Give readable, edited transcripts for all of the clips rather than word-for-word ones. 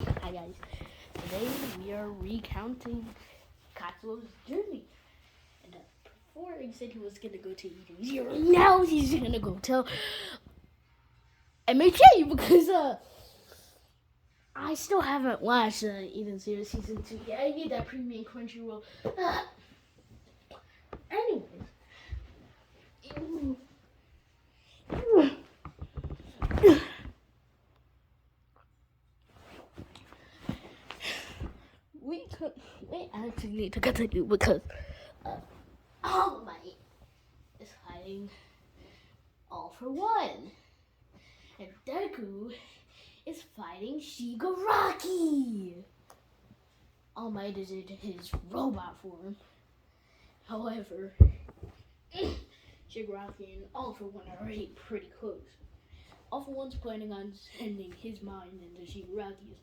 Hi guys, today we are recounting Katsuo's journey. And before he said he was gonna go to Eden Zero, now he's gonna go tell MHA because I still haven't watched Eden Zero season 2 yet. I need that premium Crunchyroll. Anyways. We actually need to continue because All Might is fighting All for One, and Deku is fighting Shigaraki. All Might is in his robot form. However, Shigaraki and All for One are already pretty close. All for One's planning on sending his mind into Shigaraki's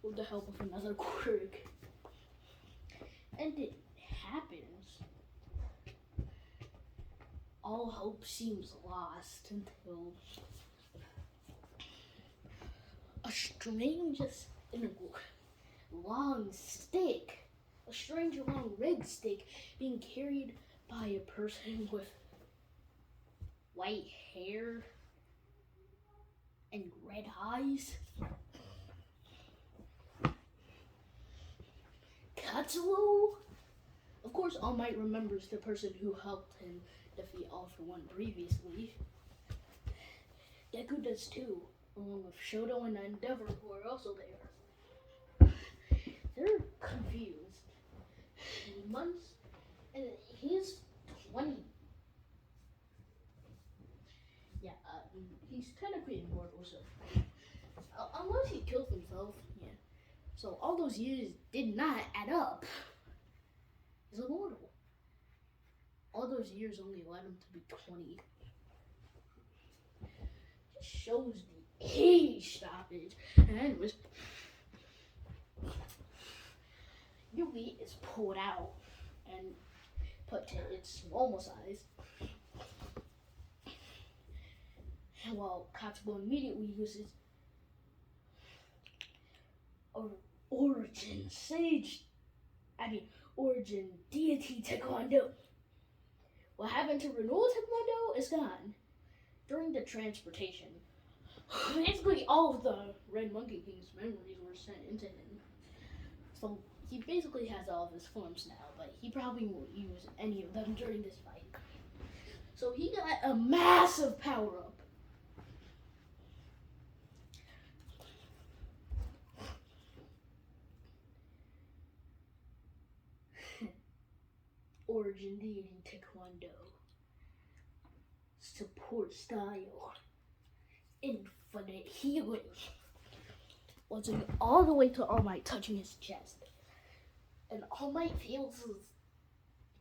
with the help of another quirk. And it happens. All hope seems lost until a strange long stick, a strange long red stick being carried by a person with white hair and red eyes. Katsuo? Of course, All Might remembers the person who helped him defeat All for One previously. Deku does too, along with Shoto and Endeavor, who are also there. They're confused. And he's 20. Yeah, he's technically immortal, so unless he kills himself, yeah. So all those years did not add up. He's immortal. All those years only led him to be 20. Just shows the age stoppage. And anyways, Yugi is pulled out and put to its normal size. While Katsuo immediately uses Origin Deity Taekwondo. What happened to Renewal Taekwondo is gone. During the transportation, basically all of the Red Monkey King's memories were sent into him. So he basically has all of his forms now, but he probably won't use any of them during this fight. So he got a massive power up. Origin Deity Taekwondo. Support style. Infinite healing. Once all the way to All Might touching his chest. And All Might feels his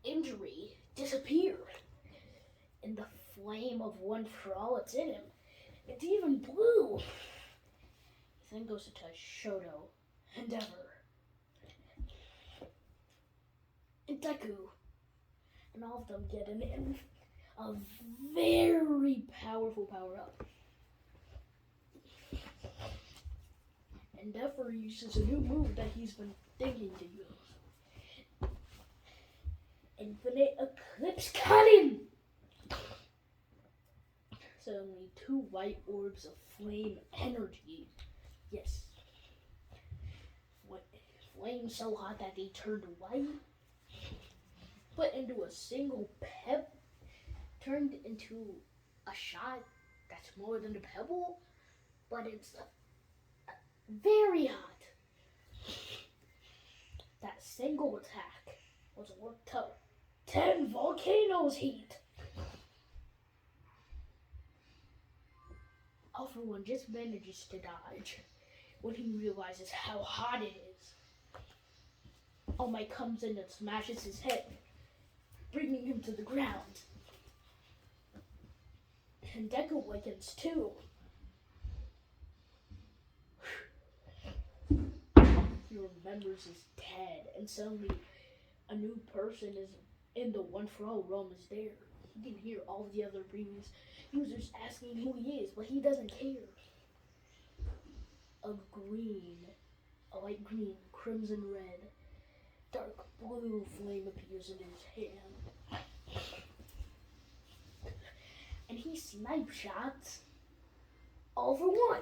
injury disappear. And the flame of One for All that's in him, it's even blue. He then goes to touch Shoto, Endeavor, and Deku. And all of them get a very powerful power up. Endeavor uses a new move that he's been thinking to use. Infinite Eclipse Cannon! Suddenly, 2 white orbs of flame energy. Yes. Flame so hot that they turned white. Put into a single turned into a shot that's more than a pebble, but it's very hot. That single attack was worth up 10 volcanoes heat. All for One just manages to dodge when he realizes how hot it is. All Might comes in and smashes his head, bringing him to the ground. And Deku awakens too. He remembers his dad, and suddenly a new person is in the One for All realm is there. He can hear all the other previous users asking who he is, but he doesn't care. A green A light green, crimson red, dark blue flame appears in his hand. And he snipe shots all for one.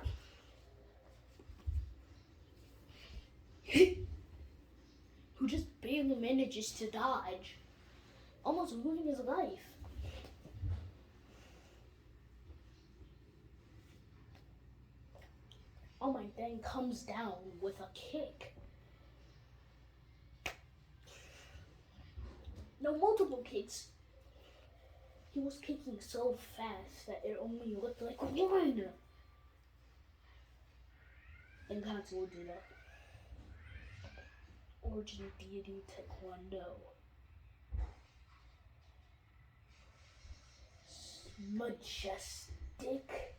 Who just barely manages to dodge, almost losing his life. All Might then comes down with a kick. No, multiple kicks. He was kicking so fast that it only looked like one. And Katsuo did that. Origin Deity Taekwondo. Majestic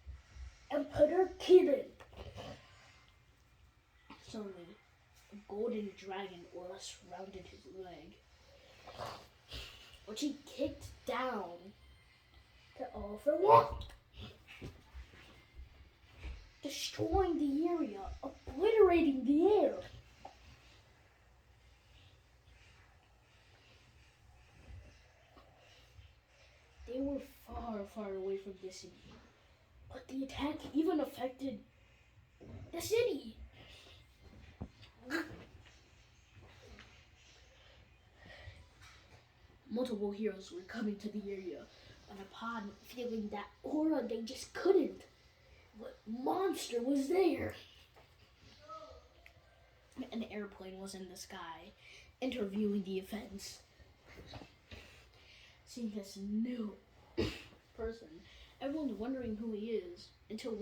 Emperor Kirin. Suddenly, a golden dragon aura surrounded his leg, which he kicked down to all for one, destroying the area, obliterating the air. They were far, far away from the city, but the attack even affected the city. Multiple heroes were coming to the area, and upon feeling that aura, they just couldn't. What monster was there? An airplane was in the sky, interviewing the offense. Seeing this new person, everyone's wondering who he is until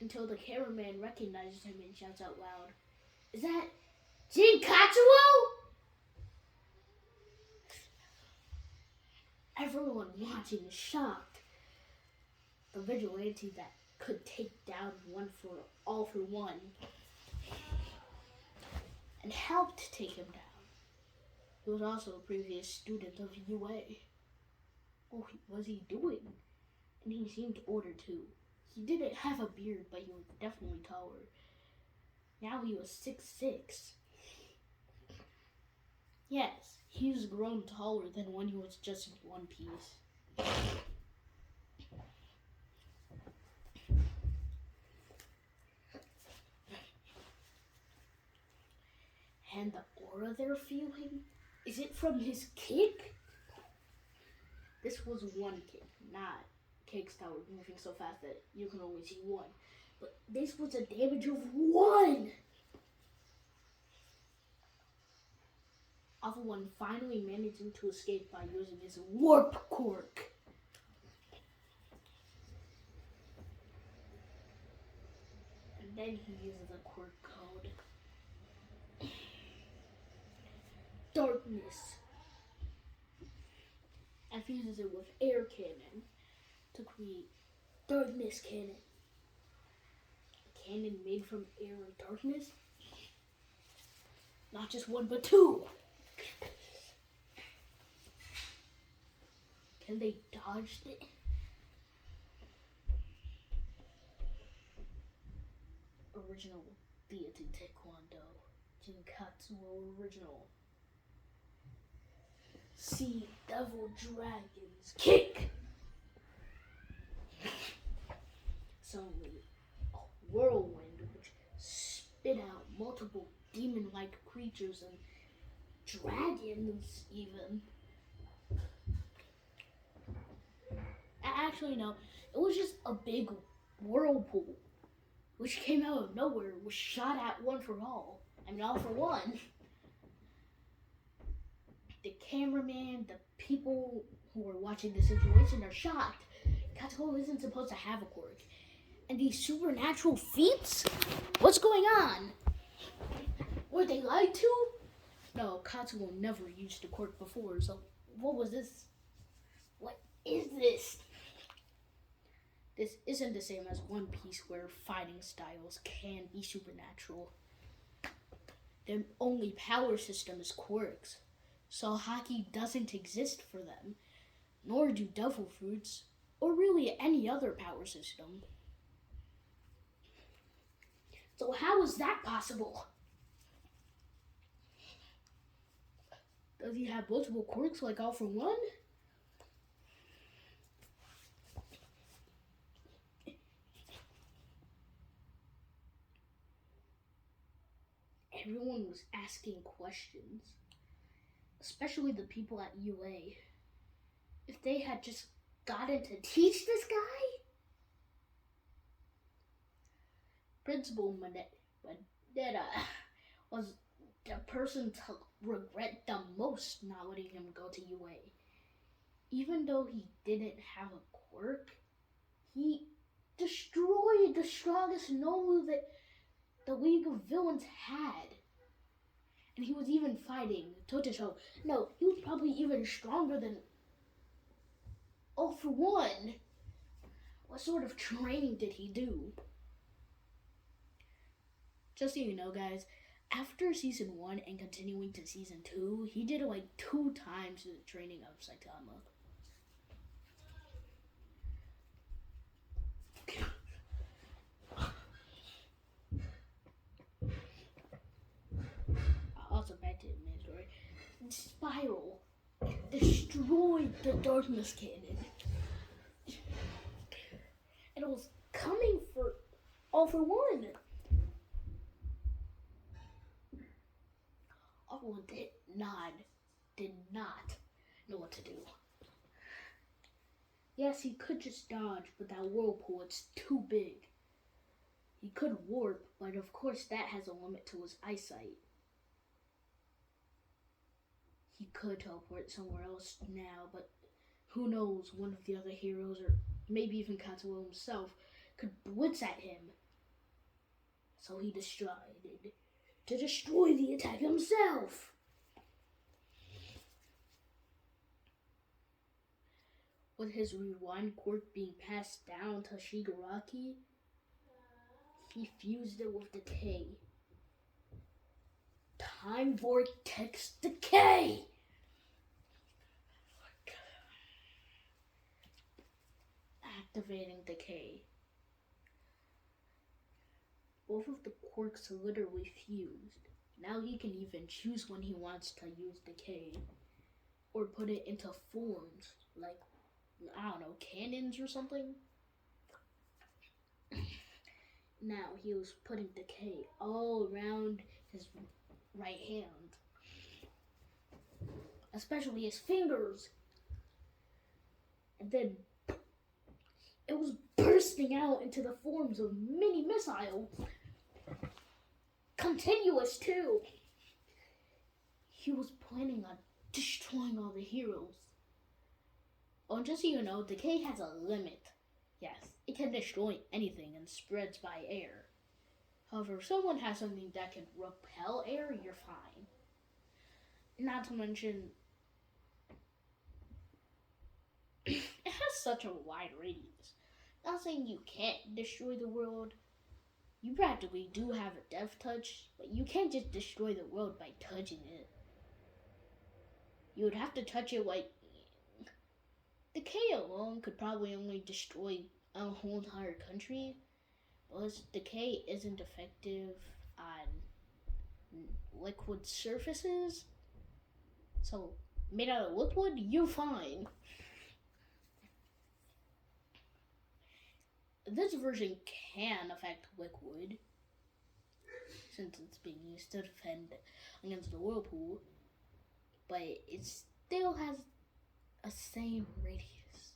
until the cameraman recognizes him and shouts out loud, "Is that Jin Katsuo?" Everyone watching is shocked. The vigilante that could take down all for one and helped take him down. He was also a previous student of UA. What was he doing? And he seemed older too. He didn't have a beard, but he was definitely taller. Now he was 6'6". Yes, he's grown taller than when he was just in One Piece. And the aura they're feeling, is it from his kick? This was one kick, not kicks that were moving so fast that you can only see one. But this was a damage of one! Alpha One finally managing to escape by using his warp quirk. And then he uses a quirk code. Darkness. And fuses it with air cannon to create Darkness Cannon. A cannon made from air and darkness. Not just one, but two. Can they dodge it? Original Deity Taekwondo. Jinkatsuo original. Sea Devil Dragon's Kick! Suddenly, a whirlwind which spit out multiple demon-like creatures and dragons even. Actually, no. It was just a big whirlpool which came out of nowhere, was shot at one for all. I mean, all for one. The cameraman, the people who were watching the situation are shocked. Katsuo isn't supposed to have a quirk. And these supernatural feats? What's going on? Were they lied to? No, Katsuo never used a quirk before, so what was this? What is this? This isn't the same as One Piece where fighting styles can be supernatural. Their only power system is quirks, so haki doesn't exist for them, nor do devil fruits, or really any other power system. So how is that possible? Does he have multiple quirks like All for One? Everyone was asking questions, especially the people at UA. If they had just gotten to teach this guy? Principal Manetta was the person to regret the most not letting him go to UA. Even though he didn't have a quirk, he destroyed the strongest Nomu that the League of Villains had. And he was even fighting toe-to-toe. No, he was probably even stronger than All for One. What sort of training did he do? Just so you know, guys, after Season 1 and continuing to Season 2, he did like 2 times the training of Saitama. Also, back to the main story. Spiral destroyed the Darkness Cannon. And it was coming for All for One. All for One did not know what to do. Yes, he could just dodge, but that whirlpool, it's too big. He could warp, but of course that has a limit to his eyesight. He could teleport somewhere else now, but who knows, one of the other heroes, or maybe even Katsuo himself, could blitz at him. So he decided to destroy the attack himself. With his rewind quirk being passed down to Shigaraki, he fused it with Decay. Time Vortex Decay! Activating Decay. Both of the quirks literally fused. Now he can even choose when he wants to use Decay. Or put it into forms, like, I don't know, cannons or something? Now he was putting Decay all around his right hand. Especially his fingers. And then it was bursting out into the forms of mini missiles. Continuous too. He was planning on destroying all the heroes. Oh, and just so you know, Decay has a limit. Yes, it can destroy anything and spreads by air. However, if someone has something that can repel air, you're fine. Not to mention, it has such a wide radius. Not saying you can't destroy the world. You practically do have a death touch, but you can't just destroy the world by touching it. You would have to touch it like... Decay alone could probably only destroy a whole entire country. But Decay isn't effective on liquid surfaces. So, made out of liquid, you're fine. This version can affect liquid, since it's being used to defend against the whirlpool, but it still has a same radius.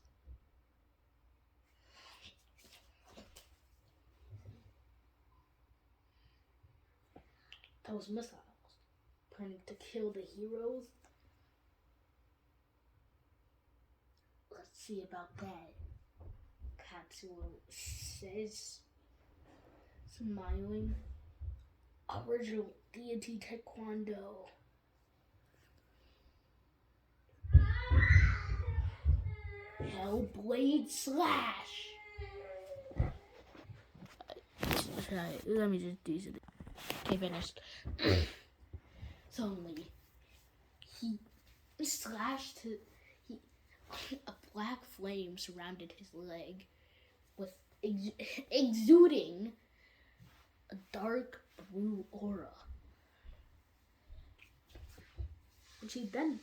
Those missiles, planning to kill the heroes. Let's see about that. Katsuo says, smiling. Original deity taekwondo. Hellblade slash. Let me just do something. Okay, finished. Suddenly, he slashed a black flame surrounded his leg with exuding a dark blue aura, which he then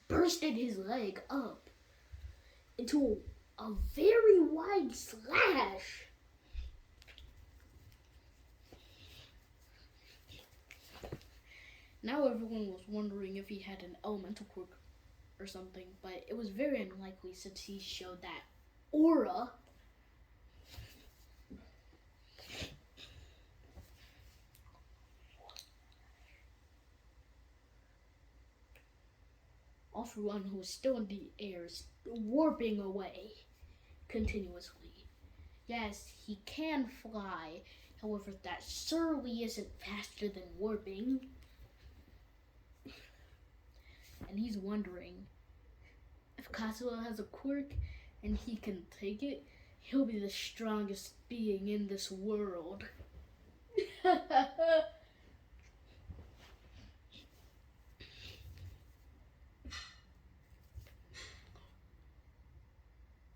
bursted his leg up into a very wide slash. Now everyone was wondering if he had an elemental quirk or something, but it was very unlikely since he showed that aura. All for One, who was still in the air, warping away continuously. Yes, he can fly, however, that certainly isn't faster than warping. And he's wondering if Kazuo has a quirk and he can take it, he'll be the strongest being in this world.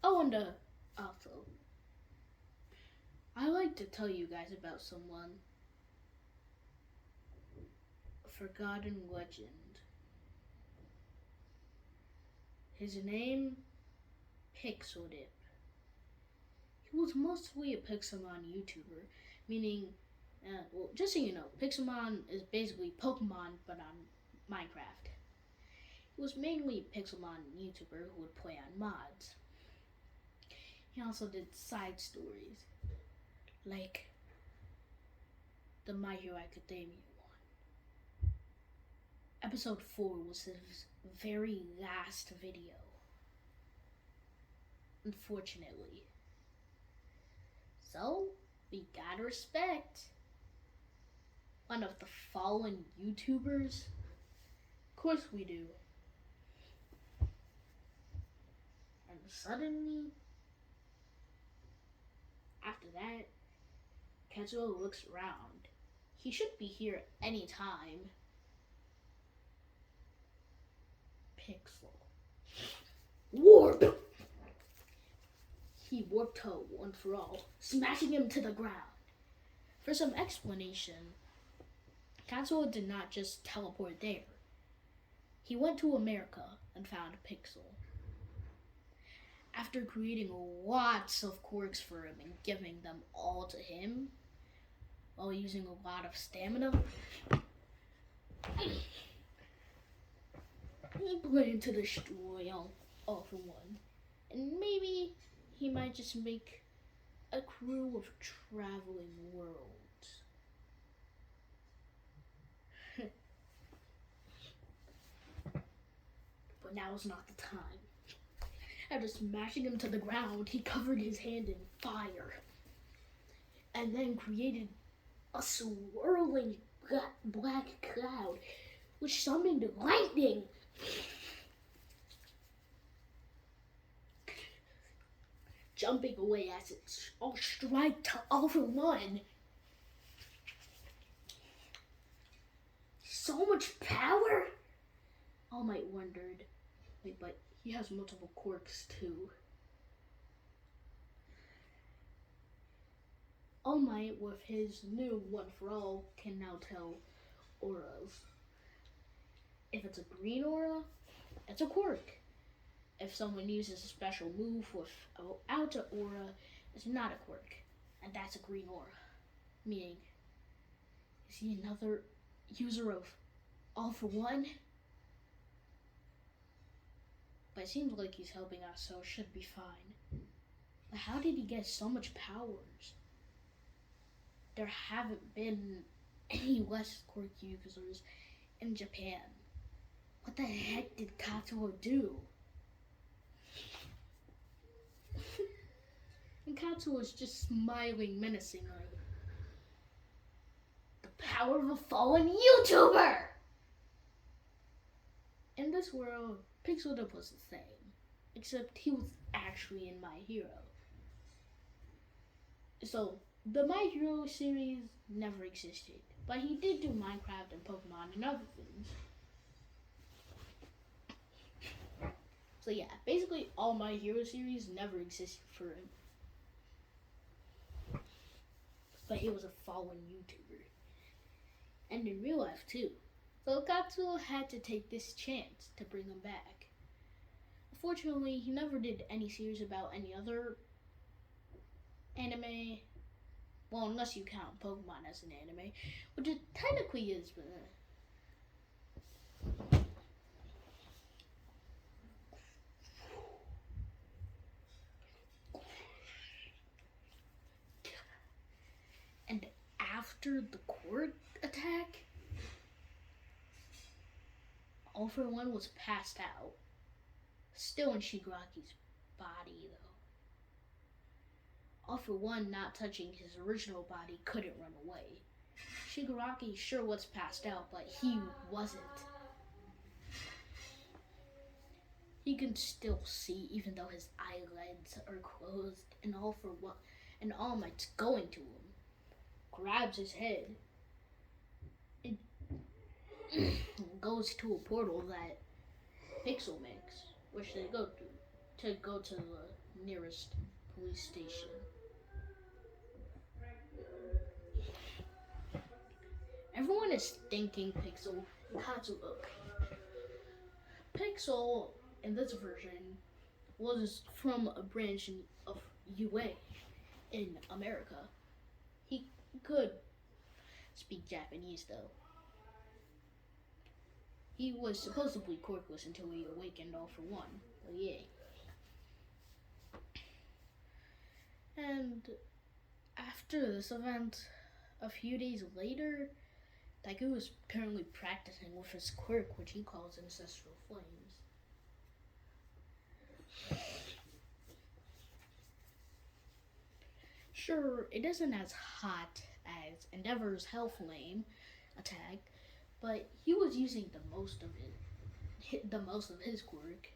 Oh, and also, I like to tell you guys about someone. A forgotten legend. His name, Pixeldip. He was mostly a Pixelmon YouTuber, meaning, well, just so you know, Pixelmon is basically Pokemon, but on Minecraft. He was mainly a Pixelmon YouTuber who would play on mods. He also did side stories, like the My Hero Academia one. Episode 4 was his very last video, unfortunately. So, we gotta respect one of the fallen YouTubers. Of course we do. And suddenly, after that, Kazuo looks around. He should be here any time. Pixel. Warp! He warped her once for all, smashing him to the ground. For some explanation, Kazuo did not just teleport there. He went to America and found Pixel. After creating lots of quirks for him and giving them all to him, while using a lot of stamina, he planned to destroy all for One. And maybe he might just make a crew of traveling worlds. But now is not the time. After smashing him to the ground, he covered his hand in fire and then created a swirling black cloud which summoned lightning. Jumping away as it all strike to all for One. So much power? All Might wondered. Wait, but he has multiple quirks too. All Might, with his new One for All, can now tell auras. If it's a green aura, it's a quirk. If someone uses a special move without an aura, it's not a quirk, and that's a green aura. Meaning, is he another user of All for One? But it seems like he's helping us, so it should be fine. But how did he get so much powers? There haven't been any less quirky users in Japan. What the heck did Kazuo do? And Kazuo was just smiling menacingly. The power of a fallen YouTuber! In this world, Pixeldip was the same, except he was actually in My Hero. So, the My Hero series never existed, but he did do Minecraft and Pokemon and other things. So yeah, basically all My Hero series never existed for him. but he was a following YouTuber. And in real life too. So Katsuo had to take this chance to bring him back. Unfortunately, he never did any series about any other anime. Well, unless you count Pokemon as an anime, which it technically is, but and after the court attack, All for One was passed out. Still in Shigaraki's body, though. All for One, not touching his original body, couldn't run away. Shigaraki sure was passed out, but he wasn't. He can still see, even though his eyelids are closed, and All for One, and All Might's going to him, grabs his head, and goes to a portal that Pixel makes, which they go to the nearest police station. Everyone is thinking Pixel Katsuo. Pixel, in this version, was from a branch of UA in America. He could speak Japanese, though. He was supposedly quirkless until he awakened All for One. So yay. And after this event, a few days later, Daiku is currently practicing with his quirk, which he calls Ancestral Flames. Sure, it isn't as hot as Endeavor's Hellflame attack, but he was using the most of his quirk.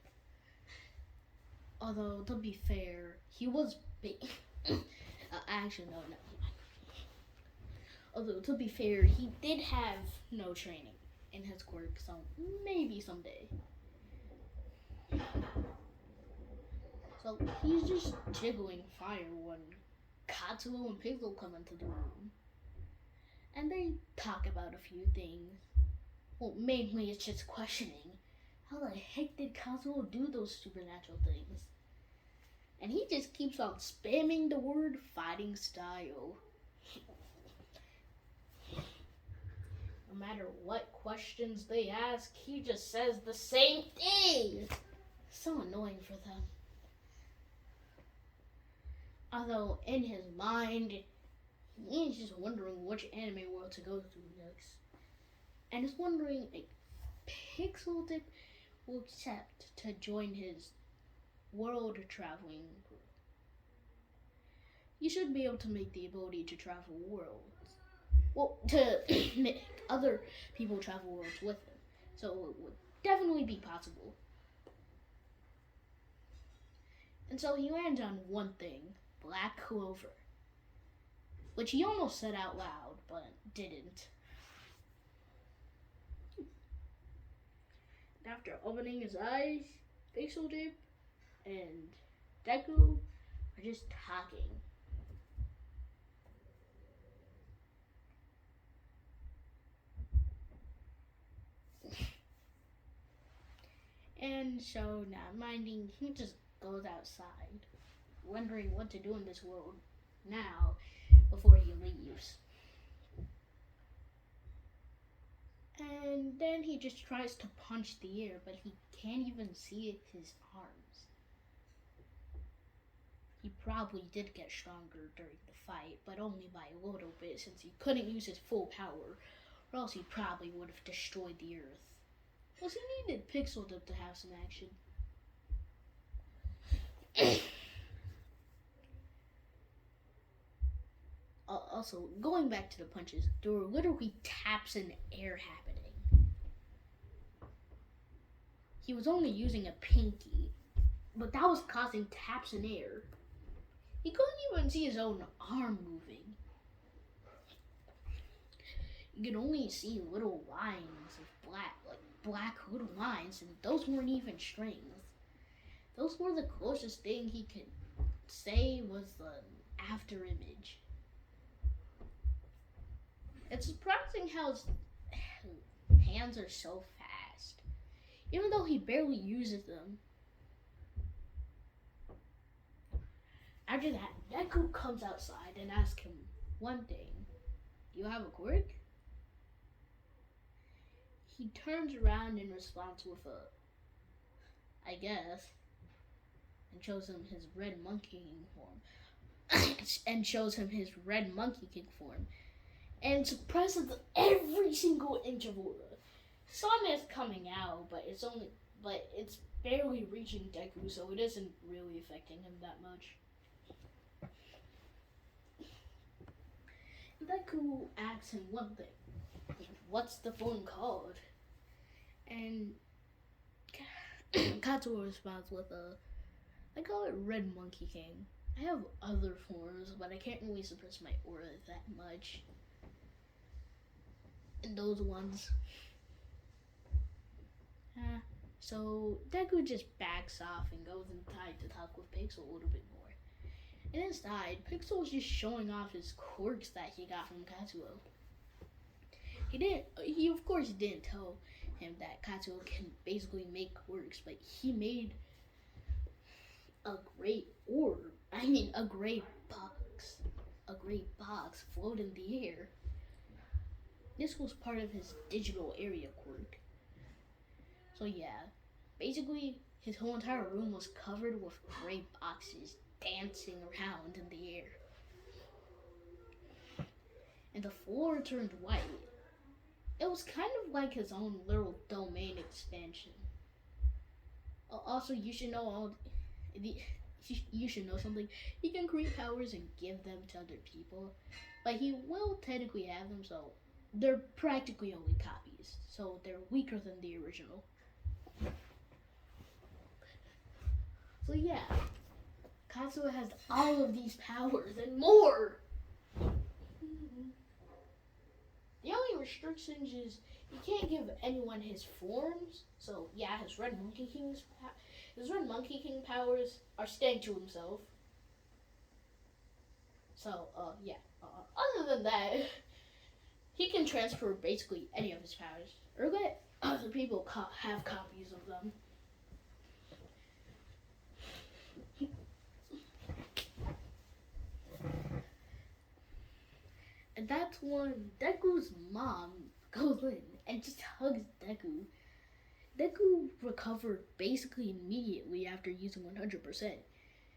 Although, to be fair, he was big. Actually, no. Although, to be fair, he did have no training in his quirk, so maybe someday. So, he's just jiggling fire when Katsuo and Pixel come into the room. And they talk about a few things. Well, mainly it's just questioning, how the heck did Katsuo do those supernatural things? And he just keeps on spamming the word fighting style. No matter what questions they ask, he just says the same thing. So annoying for them. Although in his mind, he's just wondering which anime world to go to next. And is wondering if Pixel Dip will accept to join his world traveling group. You should be able to make the ability to travel worlds. Well, to make other people travel worlds with him. So it would definitely be possible. And so he lands on one thing, Black Clover. Which he almost said out loud, but didn't. After opening his eyes, Pixel Dip and Deku are just talking. And so, not minding, he just goes outside, wondering what to do in this world now before he leaves. And then he just tries to punch the air, but he can't even see his arms. He probably did get stronger during the fight, but only by a little bit since he couldn't use his full power, or else he probably would have destroyed the earth. Plus he needed Pixel Dip to have some action. Also, going back to the punches, there were literally taps in air happening. He was only using a pinky, but that was causing taps in air. He couldn't even see his own arm moving. You could only see little lines of black little lines, and those weren't even strings. Those were the closest thing he could say was the after image. It's surprising how his hands are so fast, even though he barely uses them. After that, Deku comes outside and asks him one thing. Do you have a quirk? He turns around and responds with a, I guess, and shows him his red monkey king form. And shows him his red monkey king form. And suppresses every single inch of aura. Sun is coming out, but it's barely reaching Deku, so it isn't really affecting him that much. Deku asks him one thing. What's the form called? And Katsuo responds with I call it Red Monkey King. I have other forms, but I can't really suppress my aura that much. And those ones. So Deku just backs off and goes inside to talk with Pixel a little bit more. And inside, Pixel's just showing off his quirks that he got from Katsuo. He of course didn't tell him that Katsuo can basically make quirks, but he made a great orb. A great box. A great box float in the air. This was part of his digital area quirk. So yeah, basically his whole entire room was covered with gray boxes dancing around in the air. And the floor turned white. It was kind of like his own little domain expansion. Also, you should know you should know something. He can create powers and give them to other people, but he will technically have them, so they're practically only copies. So they're weaker than the original. So yeah, Katsuo has all of these powers and more. The only restriction is he can't give anyone his forms. So yeah, his Red Monkey King powers are staying to himself. So yeah. Other than that, he can transfer basically any of his powers, or let other people have copies of them. And that's when Deku's mom goes in and just hugs Deku. Deku recovered basically immediately after using 100%.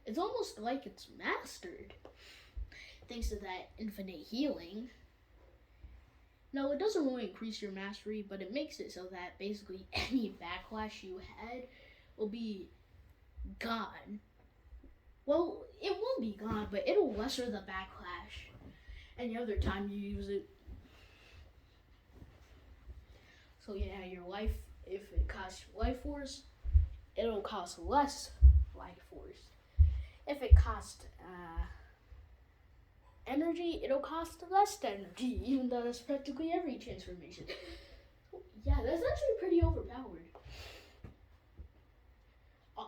It's almost like it's mastered, thanks to that infinite healing. No, it doesn't really increase your mastery, but it makes it so that basically any backlash you had will be gone. Well, it will be gone, but it'll lesser the backlash any other time you use it. So yeah, your life, if it costs life force, it'll cost less life force. If it costs energy, it'll cost less energy, even though that's practically every transformation. Yeah, that's actually pretty overpowered.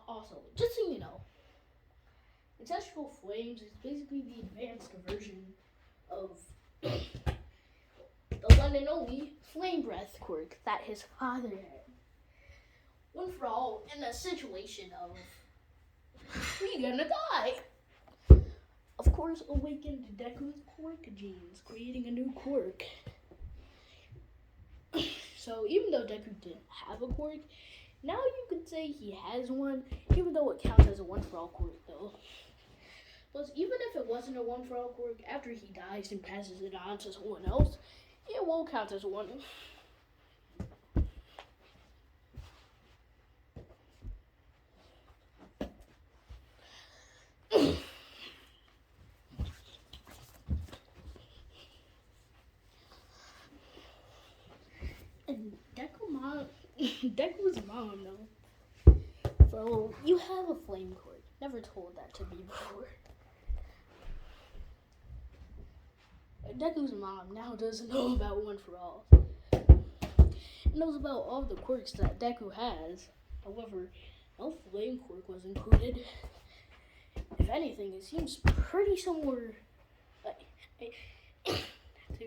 Also, just so you know, Ancestral Flames is basically the advanced version of the one and only Flame Breath quirk that his father had. One for all, in a situation of, we gonna die. Of course, awakened Deku's quirk genes, creating a new quirk. So even though Deku didn't have a quirk, now you could say he has one, even though it counts as a one-for-all quirk though. Plus, even if it wasn't a one-for-all quirk, after he dies and passes it on to someone else, it won't count as one. And Deku's mom, though. So, you have a flame quirk. Never told that to me before. Deku's mom now doesn't know about One for All. It knows about all the quirks that Deku has. However, no flame quirk was included. If anything, it seems pretty similar to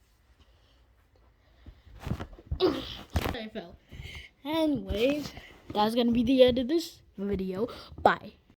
I fell. Anyways, that's gonna be the end of this video. Bye.